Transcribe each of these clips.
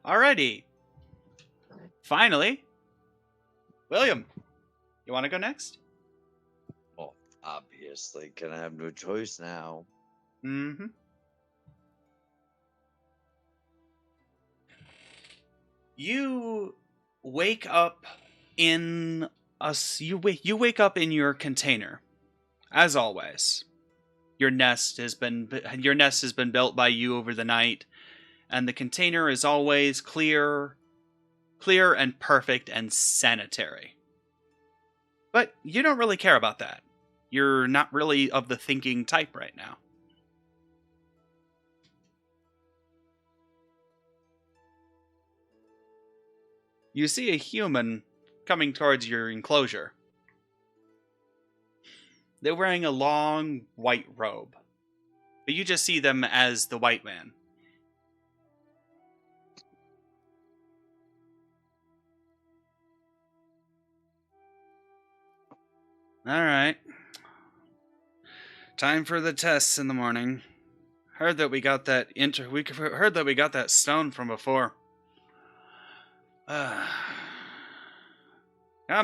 Alrighty. Finally. William, you want to go next? Well, obviously, gonna have no choice now. Mm-hmm. You wake up in you wake up in your container, as always. Your nest has been built by you over the night, and the container is always clear and perfect and sanitary. But you don't really care about that. You're not really of the thinking type right now. You see a human coming towards your enclosure. They're wearing a long white robe, but you just see them as the white man. All right. Time for the tests in the morning. Heard that we got that heard that we got that stone from before. Come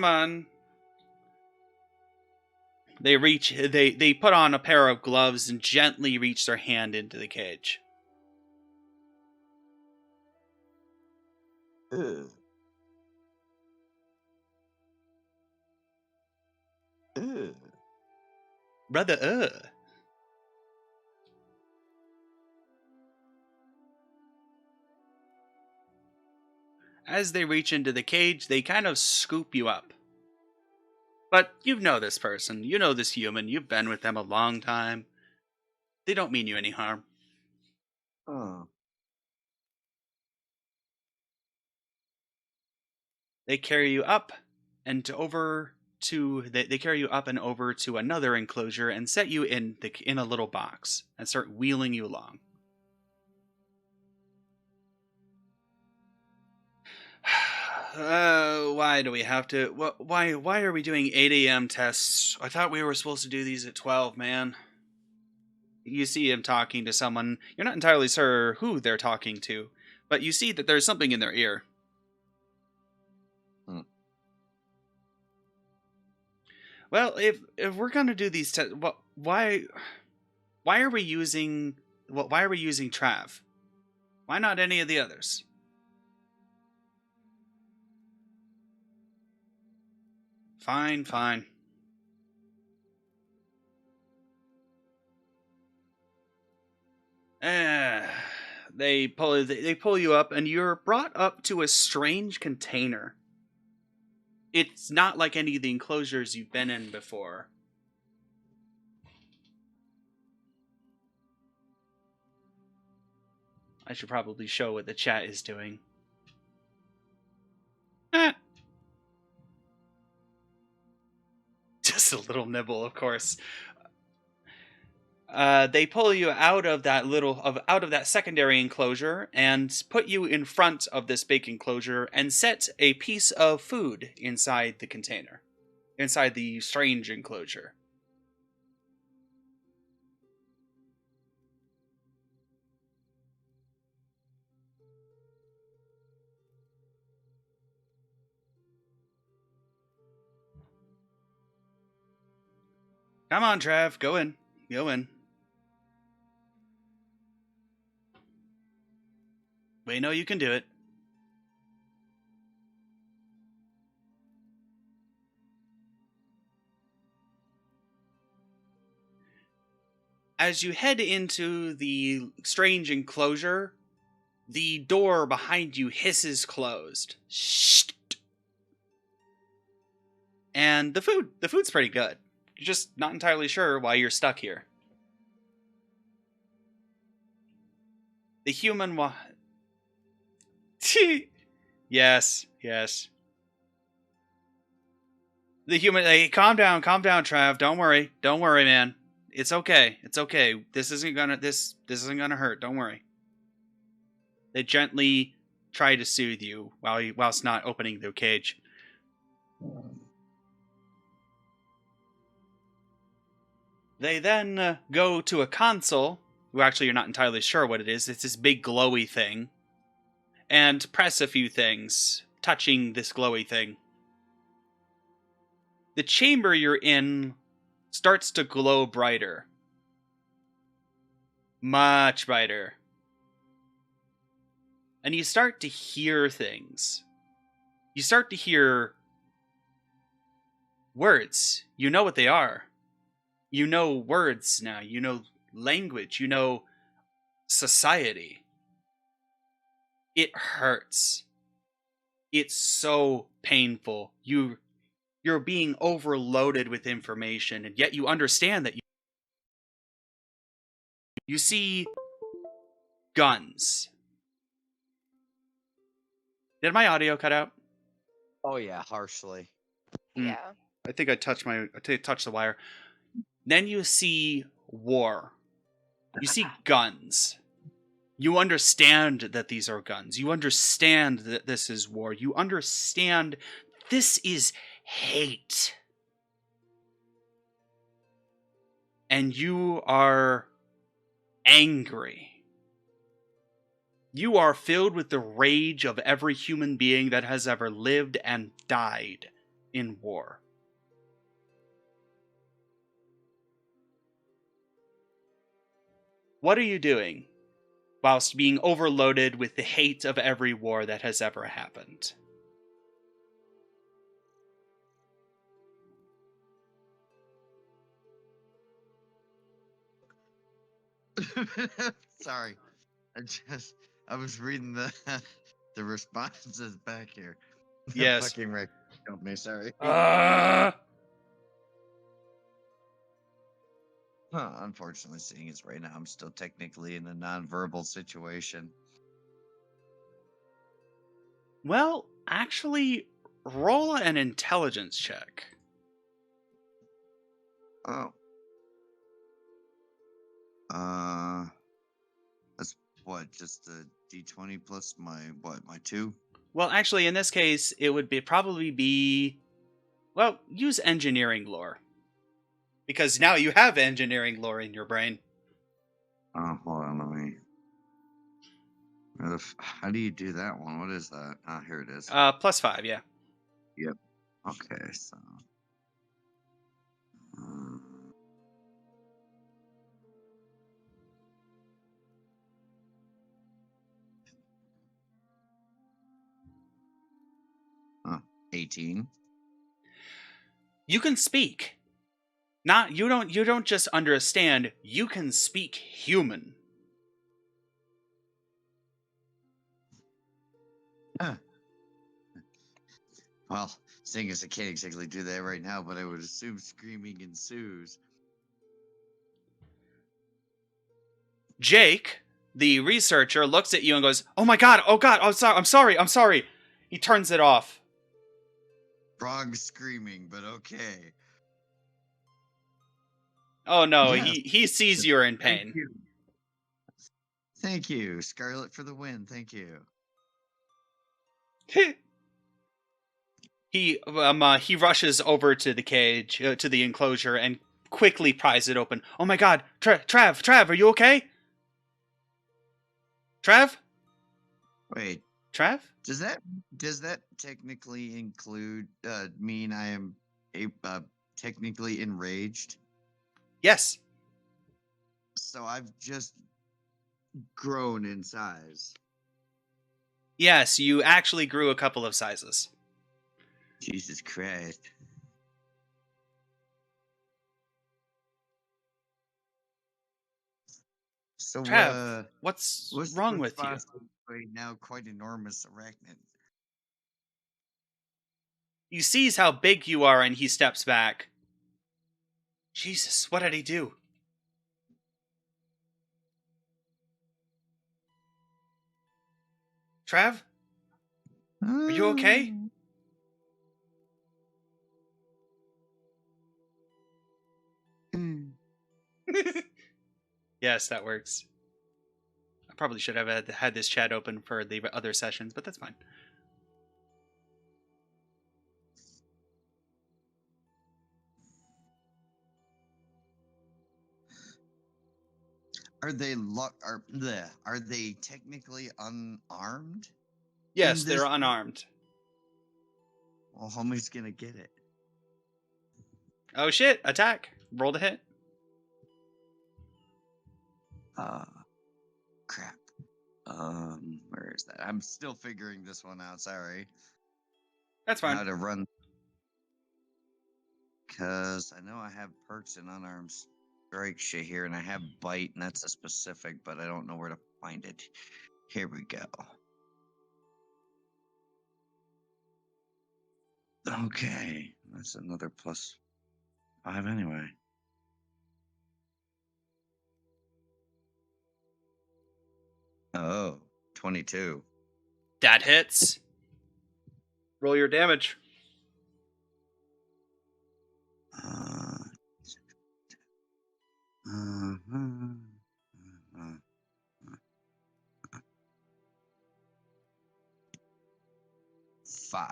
on. They put on a pair of gloves and gently reach their hand into the cage. Ugh. Ugh. Brother, As they reach into the cage, they kind of scoop you up. But you know this person. You know this human. You've been with them a long time. They don't mean you any harm. Oh. They carry you up and over to they carry you up and over to another enclosure and set you in a little box and start wheeling you along. Why do we have to? Why are we doing 8 a.m. tests? I thought we were supposed to do these at 12, man. You see him talking to someone. You're not entirely sure who they're talking to, but you see that there's something in their ear. Well, if we're gonna do these tests, why are we using Trav? Why not any of the others? Fine. They pull you up, and you're brought up to a strange container. It's not like any of the enclosures you've been in before. I should probably show what the chat is doing. Just a little nibble, of course. They pull you out of that secondary enclosure and put you in front of this big enclosure and set a piece of food inside the container, inside the strange enclosure. Come on, Trav, go in. We know you can do it. As you head into the strange enclosure, the door behind you hisses closed. Shh. And the food's pretty good. You're just not entirely sure why you're stuck here. The human Yes. The human, hey, calm down, Trav. Don't worry, man. It's okay. This isn't gonna hurt. Don't worry. They gently try to soothe you whilst not opening the cage. They then go to a console. Well, actually, you're not entirely sure what it is. It's this big glowy thing. and press a few things, touching this glowy thing. The chamber you're in starts to glow brighter. Much brighter. And you start to hear things. You start to hear words. You know what they are. You know words now. You know language. You know society. It hurts. It's so painful. You're being overloaded with information, and yet you understand that you see guns. Did my audio cut out? Oh yeah, harshly. Yeah. I think I touched the wire. Then you see war. You see guns. You understand that these are guns. You understand that this is war. You understand this is hate. And you are angry. You are filled with the rage of every human being that has ever lived and died in war. What are you doing whilst being overloaded with the hate of every war that has ever happened? Sorry, I was reading the the responses back here. Yes. Fucking wreck company. Sorry. Unfortunately, seeing as right now I'm still technically in a non-verbal situation. Well, actually, roll an intelligence check. Oh. That's what, just a D20 plus my 2? Well, actually, in this case, it would probably be... Well, use engineering lore. Because now you have engineering lore in your brain. Oh, hold on, let me... How do you do that one? What is that? Ah, here it is. +5, yeah. Yep. Okay, so... Um, 18. You can speak. You don't just understand, you can speak human. Well, seeing as I can't exactly do that right now, but I would assume screaming ensues. Jake, the researcher, looks at you and goes, oh god, I'm sorry. He turns it off. Frog screaming, but okay. Oh no, Yes. he sees you're in Thank pain. you. Thank you, Scarlet, for the win. Thank you. He rushes over to the cage, to the enclosure, and quickly pries it open. Oh my god, Trav, are you okay? Trav? Wait, Trav? does that technically include mean I am technically enraged? Yes. So I've just grown in size. Yes, you actually grew a couple of sizes. Jesus Christ. So Trav, what's wrong with you? Right now, quite enormous arachnid. He sees how big you are and he steps back. Jesus, what did he do? Trav? Are you okay? Yes, that works. I probably should have had this chat open for the other sessions, but that's fine. Are they technically unarmed? Yes, in they're this? unarmed. Well, homie's gonna get it. Oh shit! Attack. Roll to hit. Uh, crap. Where is that? I'm still figuring this one out. Sorry. That's fine. How to run. Because I know I have perks and unarmed strike shit here, and I have bite, and that's a specific, but I don't know where to find it. Here we go. Okay, that's another +5 anyway. Oh, 22. That hits. Roll your damage. Uh, uh, uh, uh, 5.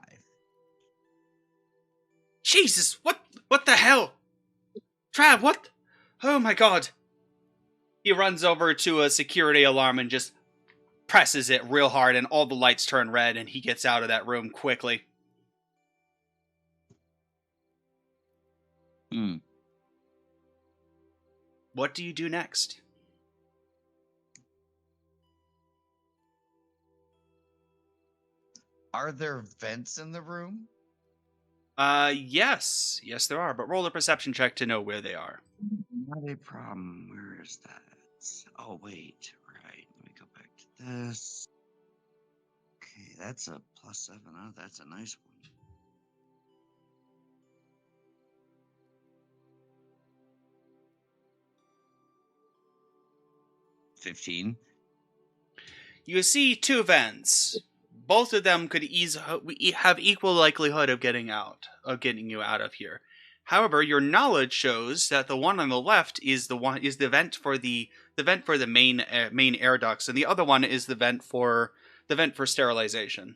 Jesus! What the hell? Trav, what? Oh my god! He runs over to a security alarm and just presses it real hard, and all the lights turn red, and he gets out of that room quickly. Hmm. What do you do next? Are there vents in the room? Yes. Yes, there are, but roll a perception check to know where they are. Not a problem. Where is that? Oh, wait. Right. Let me go back to this. Okay, that's a +7. Oh, that's a nice one. 15. You see two vents. Both of them could have equal likelihood of getting you out of here. However, your knowledge shows that the one on the left is the vent for the main air ducts, and the other one is the vent for sterilization.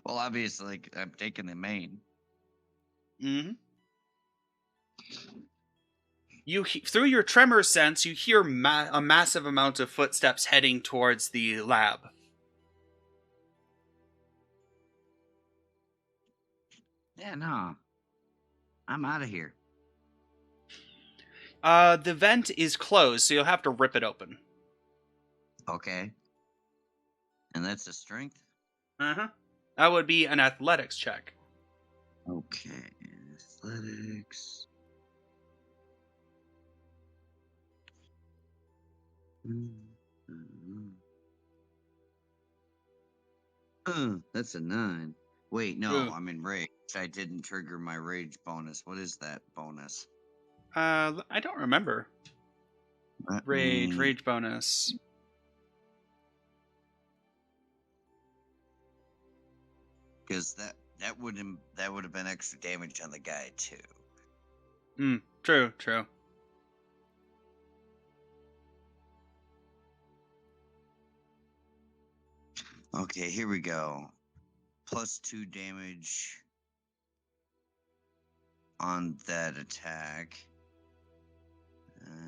Well, obviously, I'm taking the main. Mm-hmm. Through your tremor sense, you hear a massive amount of footsteps heading towards the lab. Yeah, no. I'm out of here. The vent is closed, so you'll have to rip it open. Okay. And that's a strength? Uh-huh. That would be an athletics check. Okay. Athletics. That's a 9. Wait, no, Ooh. I'm in rage. I didn't trigger my rage bonus. What is that bonus? I don't remember. Let Rage me... bonus. Because that would have been extra damage on the guy too. True. Okay, here we go. +2 damage on that attack.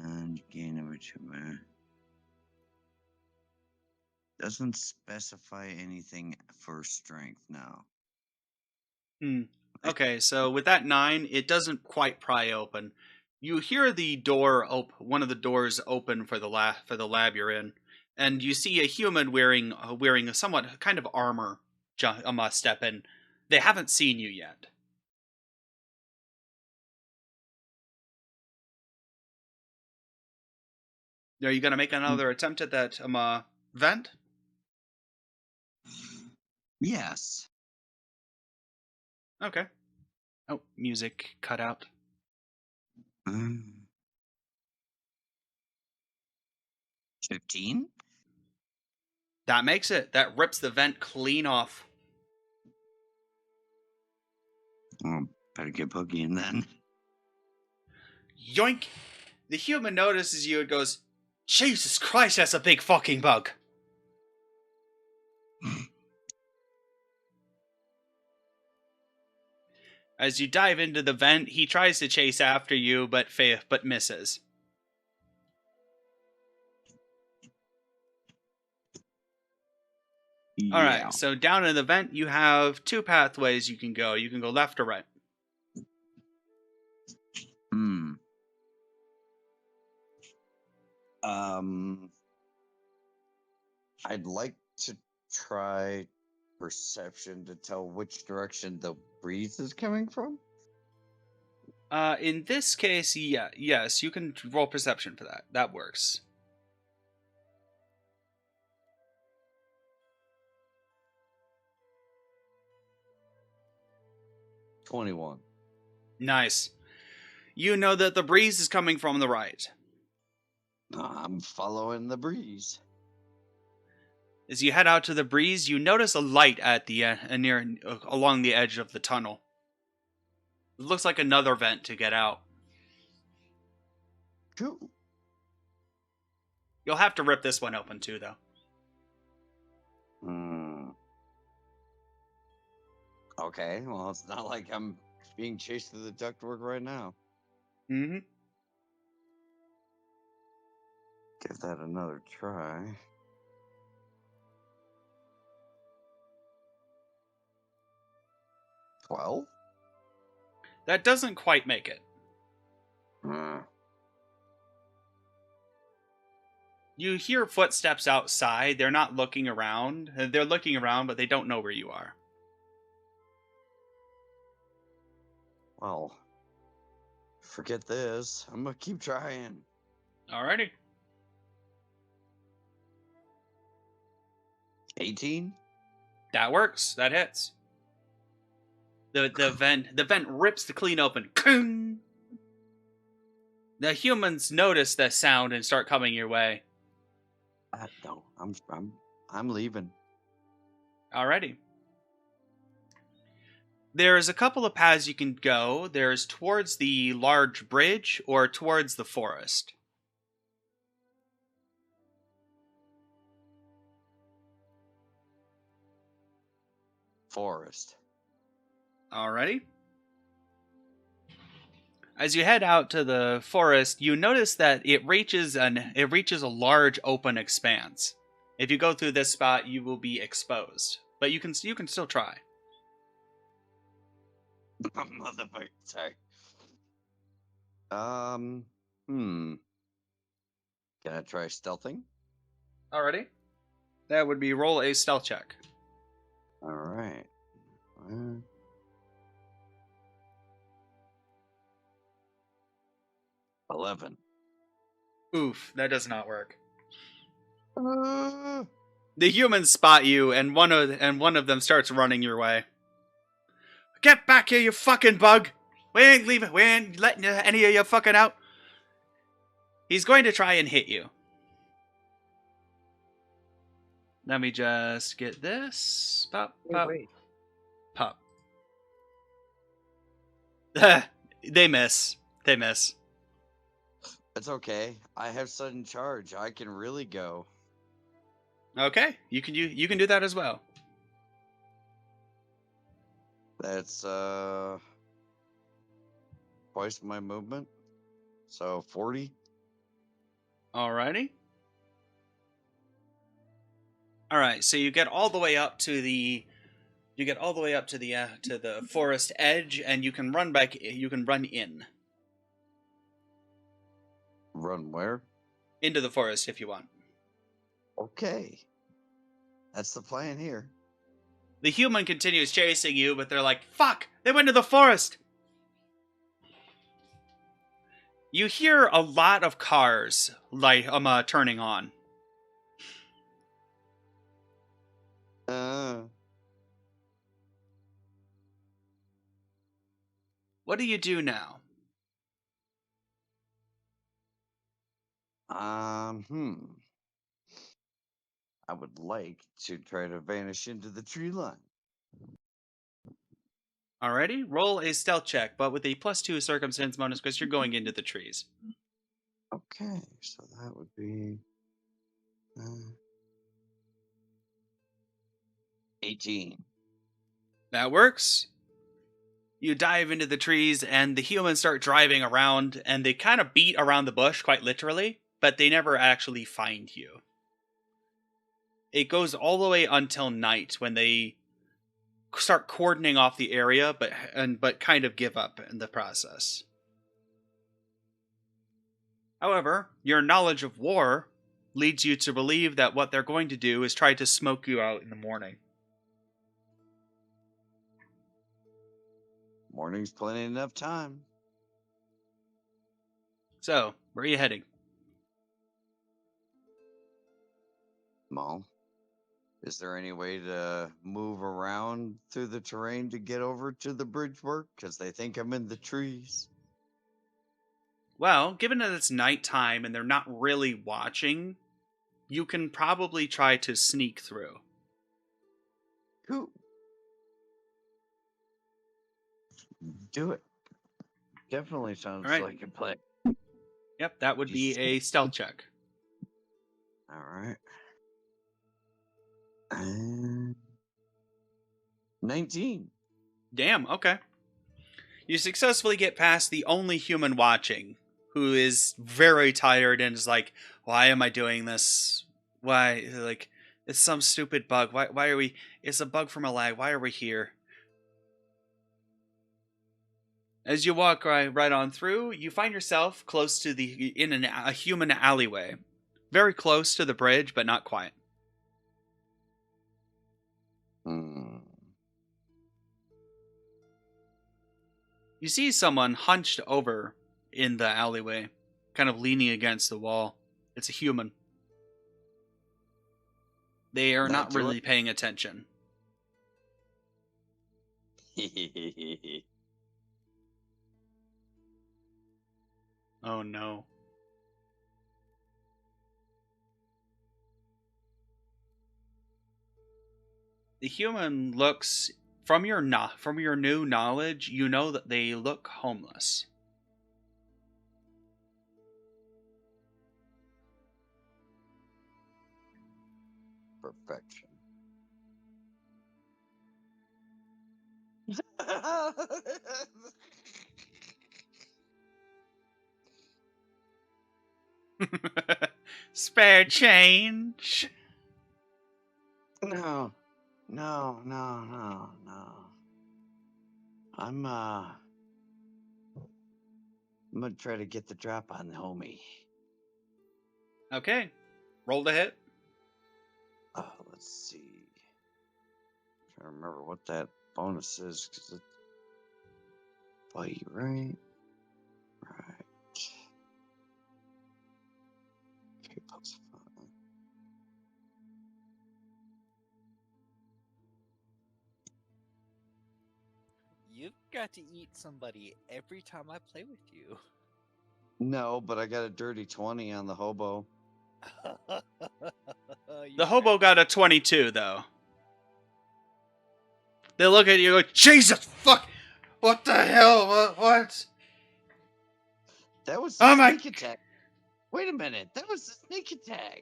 And gain over 2 mana. Doesn't specify anything for strength now. Okay, so with that 9, it doesn't quite pry open. You hear the door one of the doors open for the lab you're in, and you see a human wearing a somewhat kind of armor step in. They haven't seen you yet. Are you going to make another attempt at that vent? Yes. Okay. Oh, music cut out. 15? That makes it. That rips the vent clean off. Oh, better get Pokey in then. Yoink! The human notices you and goes, Jesus Christ, that's a big fucking bug. As you dive into the vent, he tries to chase after you, but misses. All right, Yeah. so down in the vent, you have two pathways you can go. You can go left or right. Hmm. Um, I'd like to try perception to tell which direction the breeze is coming from. In this case, yes, you can roll perception for that. That works. 21. Nice. You know that the breeze is coming from the right. I'm following the breeze. As you head out to the breeze, you notice a light at the along the edge of the tunnel. It looks like another vent to get out. Cool. You'll have to rip this one open too, though. Hmm. Okay, well, it's not like I'm being chased through the ductwork right now. Mm-hmm. Give that another try. Well, That doesn't quite make it. You hear footsteps outside. They're not looking around. They're looking around, but they don't know where you are. well, forget this. I'm gonna keep trying. Alrighty. 18? That works. That hits. The vent rips the clean open. Kung! The humans notice the sound and start coming your way. No, I'm leaving. Alrighty. There's a couple of paths you can go. There's towards the large bridge or towards the forest. Forest. Alrighty. As you head out to the forest, you notice that it reaches a large open expanse. If you go through this spot, you will be exposed, but you can still try. Motherfucker, sorry. Hmm. Can I try stealthing? Alrighty. That would be roll a stealth check. All right. 11. Oof, that does not work. Uh, The humans spot you, and one of them starts running your way. Get back here, you fucking bug! We ain't leaving. We ain't letting any of you fucking out. He's going to try and hit you. Let me just get this. Pop, pop, Wait. pop. They miss. They miss. It's okay. I have sudden charge. I can really go. Okay, you can do that as well. That's twice my movement. So 40. Alrighty. All right, so you get all the way up to the to the forest edge, and you can run back. You can run Run where? into the forest if you want. Okay. That's the plan here. The human continues chasing you, but they're like, "Fuck! They went to the forest." You hear a lot of cars turning on. Uh, What do you do now? hmm. I would like to try to vanish into the tree line. Alrighty, roll a stealth check, but with a +2 circumstance bonus because you're going into the trees. Okay, so that would be 18. That works. You dive into the trees, and the humans start driving around, and they kind of beat around the bush, quite literally, but they never actually find you. it goes all the way until night when they start cordoning off the area, but kind of give up in the process. However, your knowledge of war leads you to believe that what they're going to do is try to smoke you out in the morning. Morning's plenty enough time. So, where are you heading? Well, is there any way to move around through the terrain to get over to the bridge work? Because they think I'm in the trees. Well, given that it's nighttime and they're not really watching, you can probably try to sneak through. Cool. Do it. Definitely sounds All right. like a play. Yep, that would be a stealth check. All right. And 19. Damn, okay. You successfully get past the only human watching, who is very tired and is like, why am I doing this? Why? Like, it's some stupid bug. Why are we? It's a bug from a lag. Why are we here? As you walk right on through, you find yourself close to a human alleyway. Very close to the bridge, but not quite. You see someone hunched over in the alleyway, kind of leaning against the wall. It's a human. They are not really paying attention. Oh no. The human looks from your new knowledge, you know that they look homeless. Perfection. Spare change. No. I'm gonna try to get the drop on the homie. Okay. Roll to hit. Let's see. Trying to remember what that bonus is, because it's bite, right? Right. Okay, plus 5. You've got to eat somebody every time I play with you. No, but I got a dirty 20 on the hobo. The hobo got a 22, though. They look at you like, Jesus, fuck! What the hell? What? That was a sneak attack. Wait a minute, that was a sneak attack.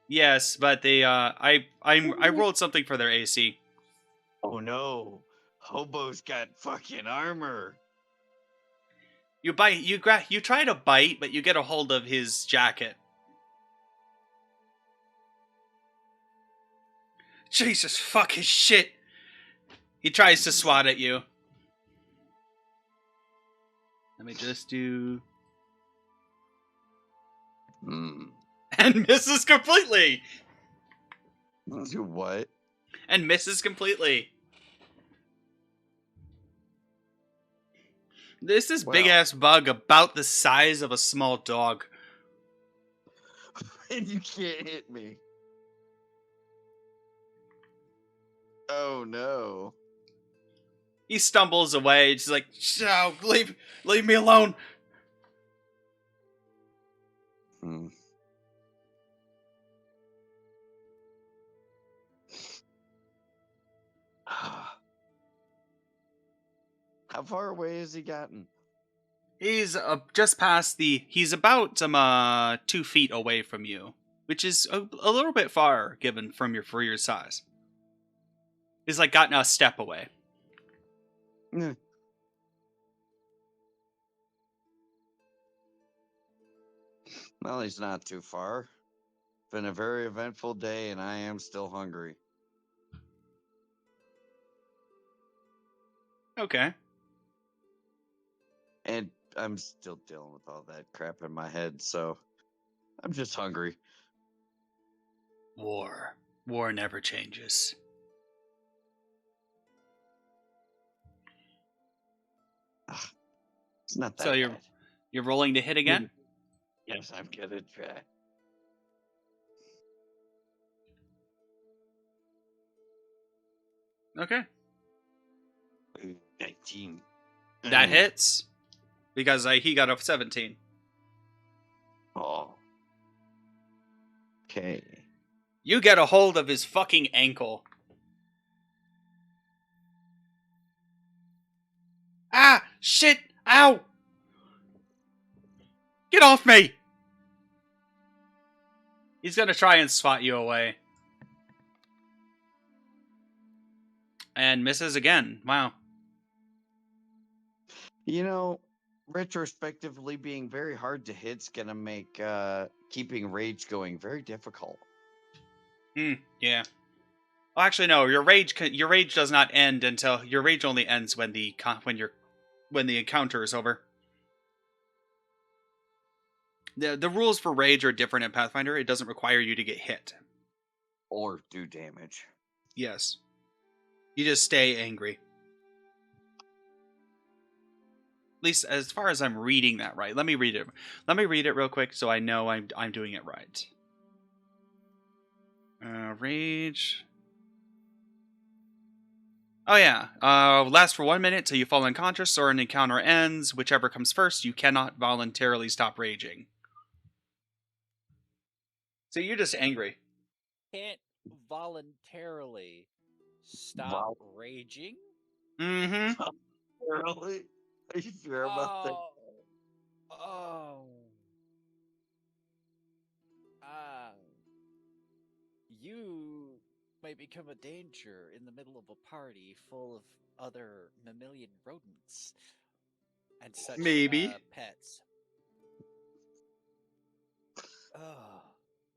Yes, but they, I rolled something for their AC. Oh no, hobo's got fucking armor. You try to bite, but you get a hold of his jacket. Jesus fucking shit! He tries to swat at you. Let me just do... And misses completely! Do what? And misses completely. This is big-ass bug about the size of a small dog. And you can't hit me. Oh no. He stumbles away, just like, oh, leave me alone. How far away has he gotten? He's just past he's about 2 feet away from you, which is a little bit far given for your size. He's like gotten a step away. Well, he's not too far. been a very eventful day, and I am still hungry. Okay. And I'm still dealing with all that crap in my head, so I'm just hungry. War. War never changes. Ugh, it's not that So bad. you're rolling to hit again? Yes, I'm gonna try. Okay. 19. That hits. Because he got a 17. Oh. Okay. You get a hold of his fucking ankle. Ah! Shit! Ow! Get off me! He's gonna try and swat you away. And misses again. Wow. You know, retrospectively, being very hard to hit's gonna make keeping rage going very difficult. Yeah. Well, actually, no. Your rage does not end until your rage only ends when the encounter is over. The rules for rage are different in Pathfinder. It doesn't require you to get hit. Or do damage. Yes. You just stay angry. At least as far as I'm reading that right. Let me read it. Let me read it real quick so I know I'm doing it right. Rage. Oh yeah. Lasts for 1 minute till you fall unconscious or an encounter ends. Whichever comes first, you cannot voluntarily stop raging. So you're just angry. Can't voluntarily stop raging. Mm-hmm. Really? Are you sure about that? Oh. You might become a danger in the middle of a party full of other mammalian rodents and such Maybe. pets. Oh,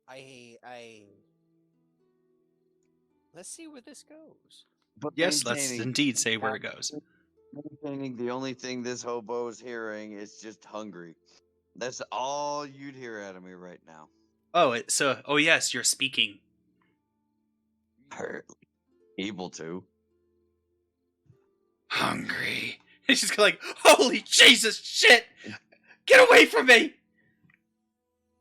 I. Let's see where this goes. But Yes, let's indeed say where it goes. maintaining the only thing this hobo is hearing is just hungry. That's all you'd hear out of me right now. Oh yes, you're speaking. Apparently able to. Hungry. He's just like, holy Jesus, shit! Get away from me!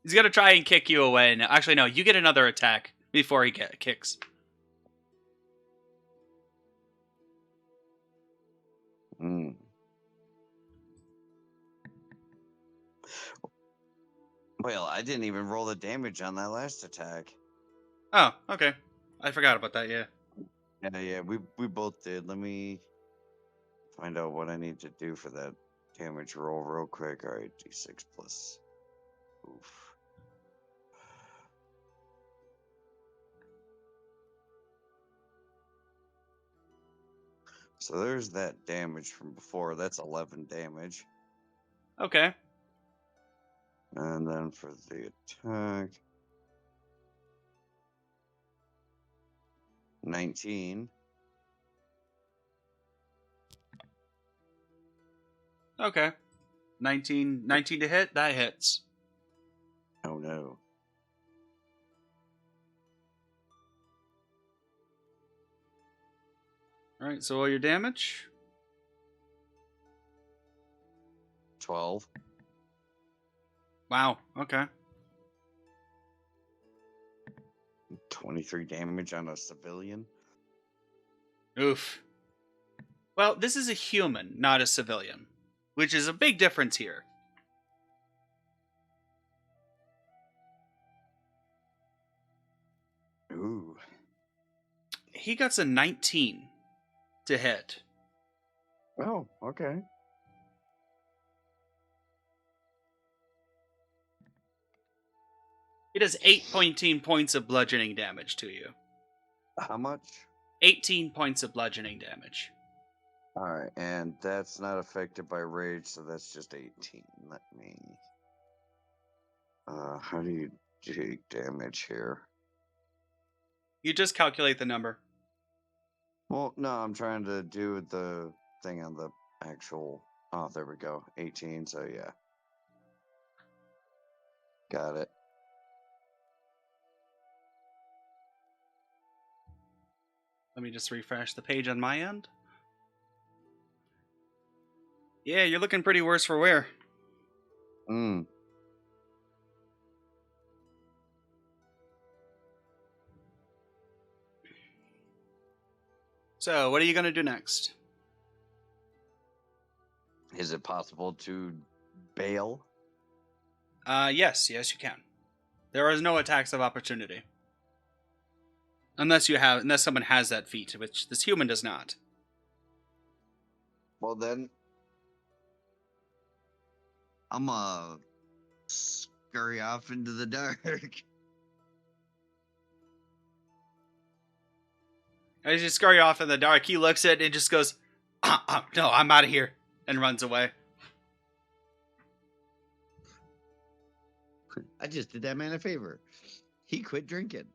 He's gonna try and kick you away. Now, actually, no, you get another attack before he kicks. Mm. Well, I didn't even roll the damage on that last attack. Oh, okay. I forgot about that, yeah. Yeah, we both did. Let me find out what I need to do for that damage roll real quick. All right, d6 plus. Oof. So there's that damage from before. That's 11 damage. Okay. And then for the attack, 19. Okay. 19 to hit? That hits. Oh no. Alright, so all your damage? 12. Wow, okay. 23 damage on a civilian. Oof. Well, this is a human, not a civilian, which is a big difference here. Ooh. He gets a 19 to hit. Oh, okay. It does 18 points of bludgeoning damage to you. How much? 18 points of bludgeoning damage. All right, and that's not affected by rage, so that's just 18. Let me. How do you take damage here? You just calculate the number. Well, no, I'm trying to do the thing on the actual. Oh, there we go. 18. So yeah, got it. Let me just refresh the page on my end. Yeah, you're looking pretty worse for wear. Mm. So, what are you going to do next? Is it possible to bail? Yes, you can. There is no attacks of opportunity. Unless someone has that feat, which this human does not. Well, then, I'm gonna scurry off into the dark. As you scurry off in the dark, he looks at it and just goes, no, I'm out of here, and runs away. I just did that man a favor. He quit drinking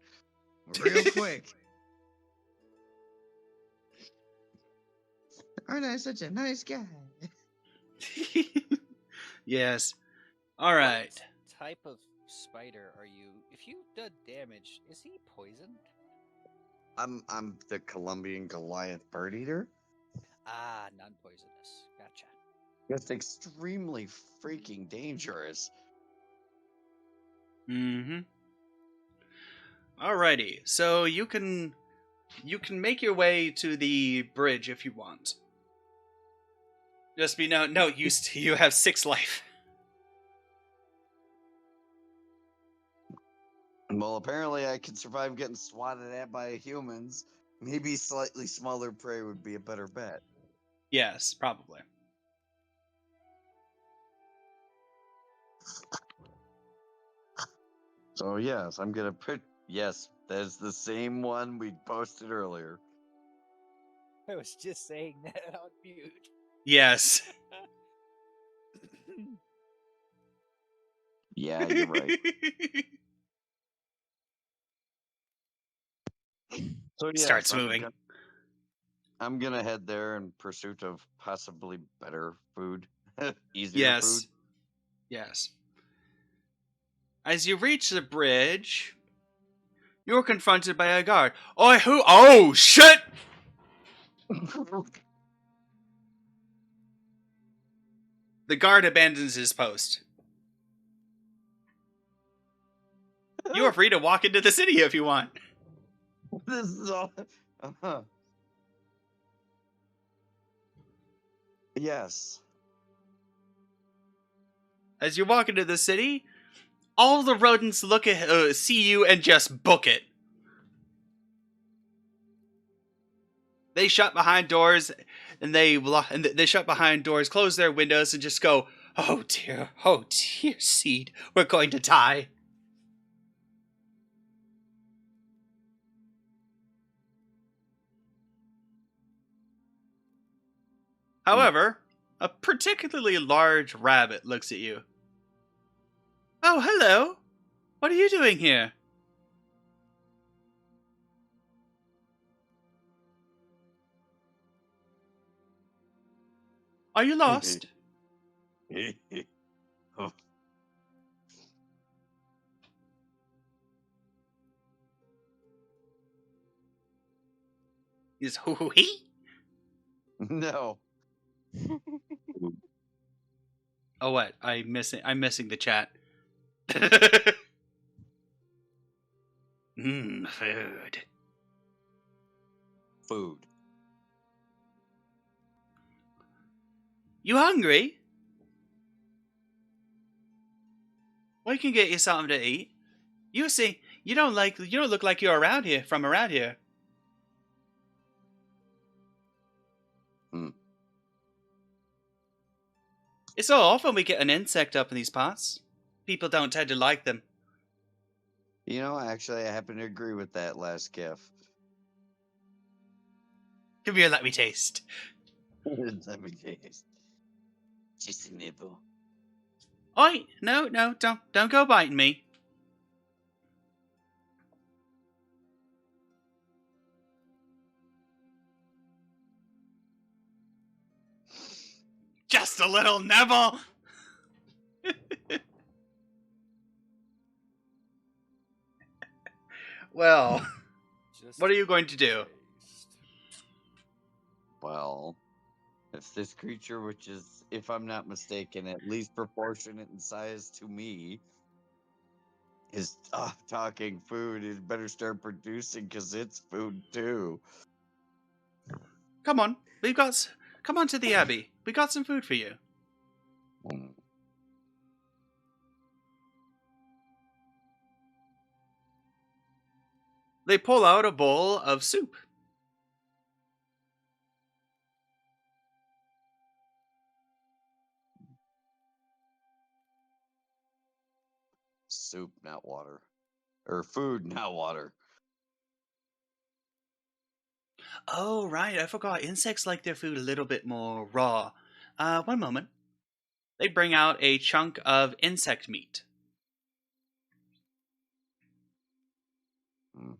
real quick. Aren't I such a nice guy? Yes. All right. What type of spider are you? If you done damage, is he poisoned? I'm the Colombian Goliath bird eater. Ah, non-poisonous. Gotcha. Just extremely freaking dangerous. Mm-hmm. Alrighty. So you can make your way to the bridge if you want. Just be no, you have 6 life. Well, apparently I can survive getting swatted at by humans. Maybe slightly smaller prey would be a better bet. Yes, probably. So yes, I'm gonna put yes. That's the same one we posted earlier. I was just saying that on mute. Yes. Yeah, you're right. So yes, Starts moving. I'm gonna head there in pursuit of possibly better food, easier Yes. food. Yes. As you reach the bridge, you're confronted by a guard. Oi, who? Oh, shit! The guard abandons his post. You are free to walk into the city if you want. This is all. Yes. As you walk into the city, all the rodents look at, see you and just book it. They shut behind doors, and they shut behind doors, close their windows, and just go, oh dear, Seed, we're going to die. However, a particularly large rabbit looks at you. Oh, hello. What are you doing here? Are you lost? Oh. He's hoo-hoo-hee. No. Oh, what? I'm missing the chat. Food. Food. You hungry? We can get you something to eat. You see, you don't look like you're around here. Hmm. It's so often we get an insect up in these parts. People don't tend to like them. You know, actually, I happen to agree with that last gif. Come here, let me taste. Let me taste. Just a nibble. Oi, no, don't go biting me. Just a little nibble. Well, Just what are you for going to do? taste. Well, if this creature, which is, if I'm not mistaken, at least proportionate in size to me, is talking food, it better start producing because it's food too. Come on, come on to the Abbey. We got some food for you. Mm. They pull out a bowl of soup. Soup, not water. Or food, not water. Oh, right, I forgot. Insects like their food a little bit more raw. One moment. They bring out a chunk of insect meat. Mm.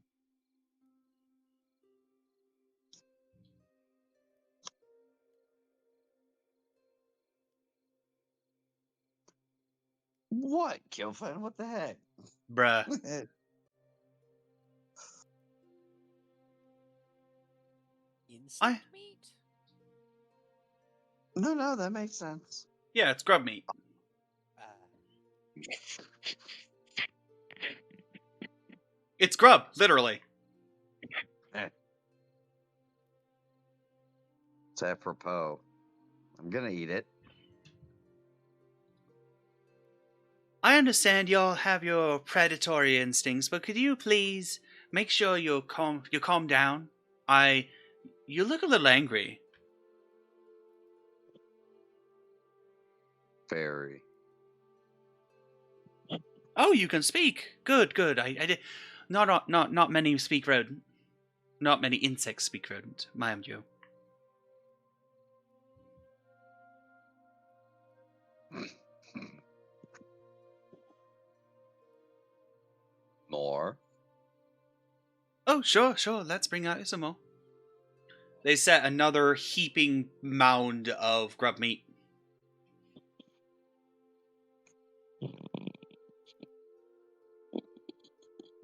What, Killfan? What the heck? Bruh. Insect meat? No, that makes sense. Yeah, it's grub meat. It's grub, literally. It's apropos. I'm gonna eat it. I understand y'all have your predatory instincts, but could you please make sure you calm down? You look a little angry. Very. Oh, you can speak. Good, good. I did not many speak rodent. Not many insects speak rodent, mind you. More. Oh, sure. Let's bring out some more. They set another heaping mound of grub meat.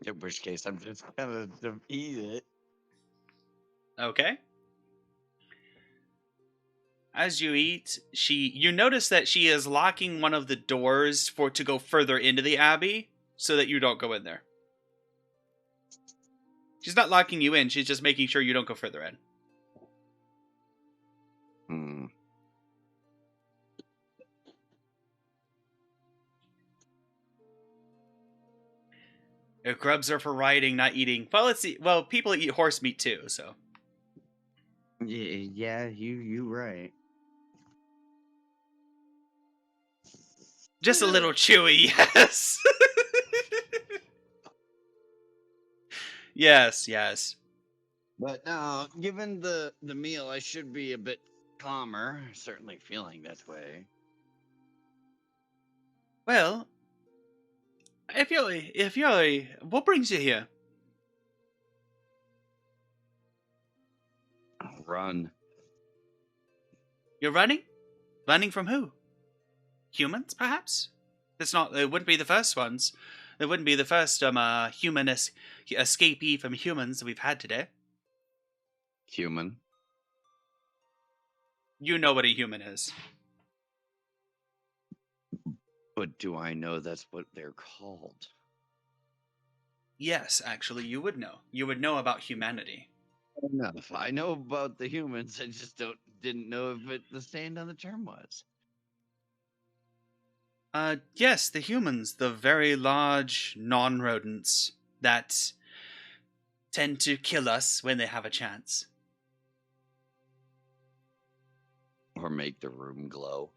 In which case, I'm just gonna eat it. Okay. As you eat, you notice that she is locking one of the doors to go further into the abbey so that you don't go in there. She's not locking you in, she's just making sure you don't go further in. Hmm. If grubs are for riding, not eating. Well, let's see. Well, people eat horse meat too, so. Yeah, you right. Just a little chewy, yes. Yes. But no, given the meal, I should be a bit calmer. Certainly feeling that way. Well, if you're, what brings you here? Run. You're running? Running from who? Humans, perhaps? It wouldn't be the first ones. It wouldn't be the first human escapee from humans that we've had today. Human. You know what a human is. But do I know that's what they're called? Yes, actually, you would know. You would know about humanity. Enough. I know about the humans. I just didn't know if the stand on the term was. Yes, the humans, the very large non-rodents that tend to kill us when they have a chance. Or make the room glow.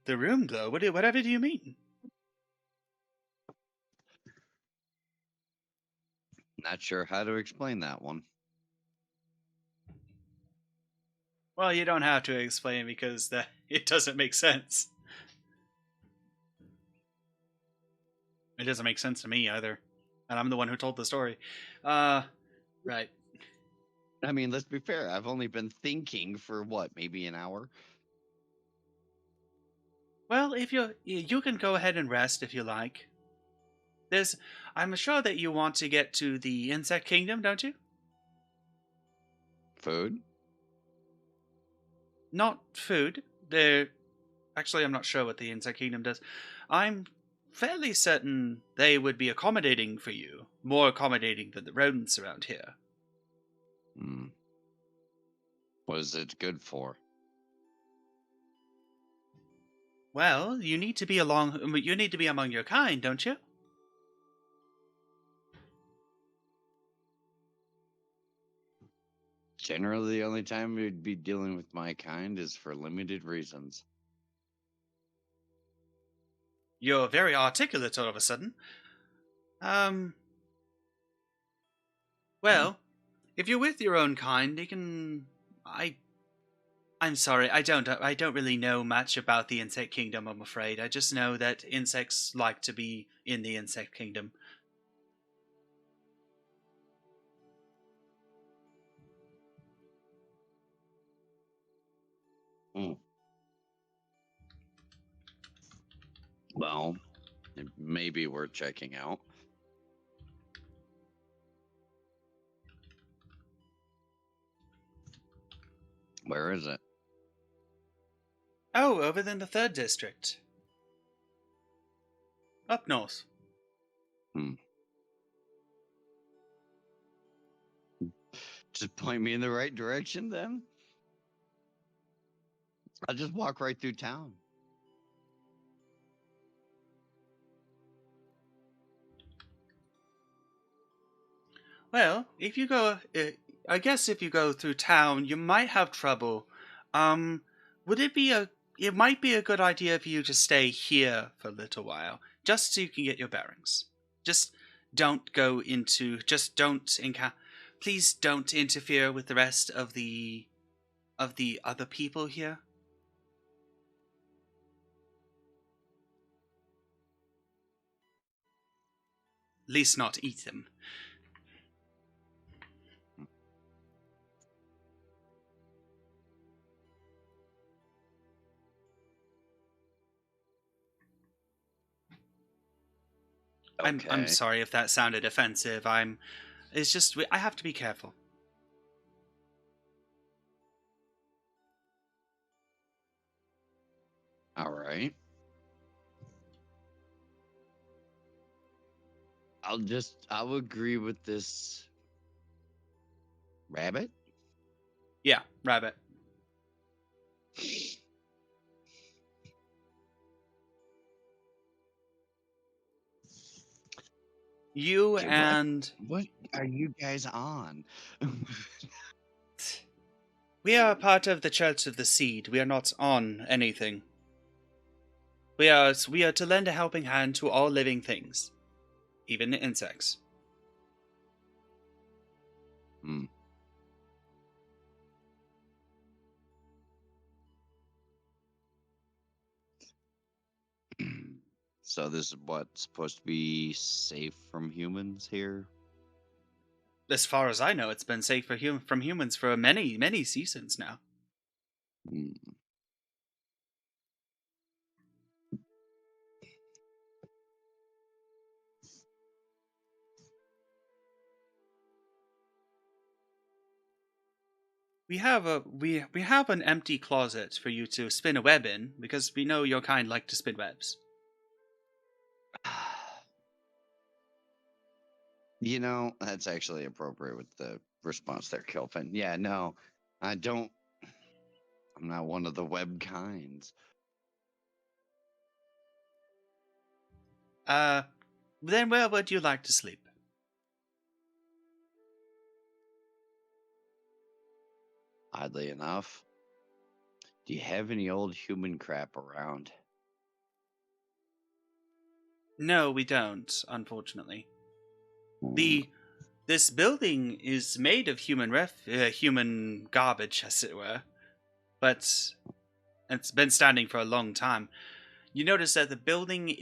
The room glow? Whatever do you mean? Not sure how to explain that one. Well, you don't have to explain because it doesn't make sense. It doesn't make sense to me either. And I'm the one who told the story. Right. I mean, let's be fair. I've only been thinking for what, maybe an hour? Well, if you can go ahead and rest if you like. I'm sure that you want to get to the insect kingdom, don't you? Food? Not food. Actually, I'm not sure what the insect kingdom does. I'm fairly certain they would be accommodating for you, more accommodating than the rodents around here. Hmm. What is it good for? Well, you need to be among your kind, don't you? Generally, the only time we'd be dealing with my kind is for limited reasons. You're very articulate all of a sudden. Um, Hmm. well, if you're with your own kind, you can. I'm sorry, I don't really know much about the insect kingdom, I'm afraid. I just know that insects like to be in the insect kingdom. Hmm. Well, it may be worth checking out. Where is it? Oh, over in the third district. Up north. Hmm. Just point me in the right direction then? I'll just walk right through town. Well, if you go, I guess if you go through town, you might have trouble. Um, would it be a? It might be a good idea for you to stay here for a little while, just so you can get your bearings. Just don't go into. Just don't Please don't interfere with the rest of the other people here. At least not eat them. I'm Okay. sorry if that sounded offensive. It's just I have to be careful. All right. I'll agree with this rabbit. Yeah, rabbit. You Okay, what? and What are you guys on? we are part of the Church of the Seed. We are not on anything. We are to lend a helping hand to all living things, even insects. Hmm. So this is what's supposed to be safe from humans here? As far as I know, it's been safe from humans for many seasons now. Hmm. We have an empty closet for you to spin a web in because we know your kind like to spin webs. You know, that's actually appropriate with the response there, Kelvin. Yeah, no, I don't. I'm not one of the web kinds. Uh, then where would you like to sleep? Oddly enough, do you have any old human crap around? No, we don't, unfortunately. Hmm. The This building is made of human garbage, as it were, but it's been standing for a long time. You notice that the building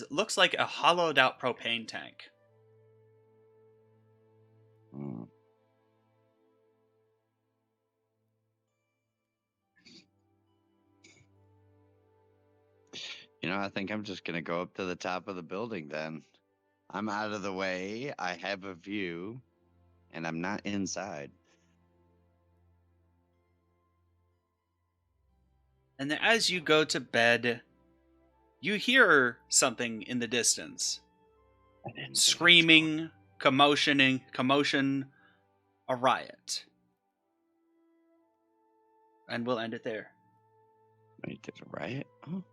looks like a hollowed out propane tank. Hmm. I think I'm just gonna go up to the top of the building then. I'm out of the way. I have a view, and I'm not inside. And then as you go to bed, you hear something in the distance. I didn't see Screaming, commotion, a riot. And we'll end it there. Wait, there's a riot? Oh.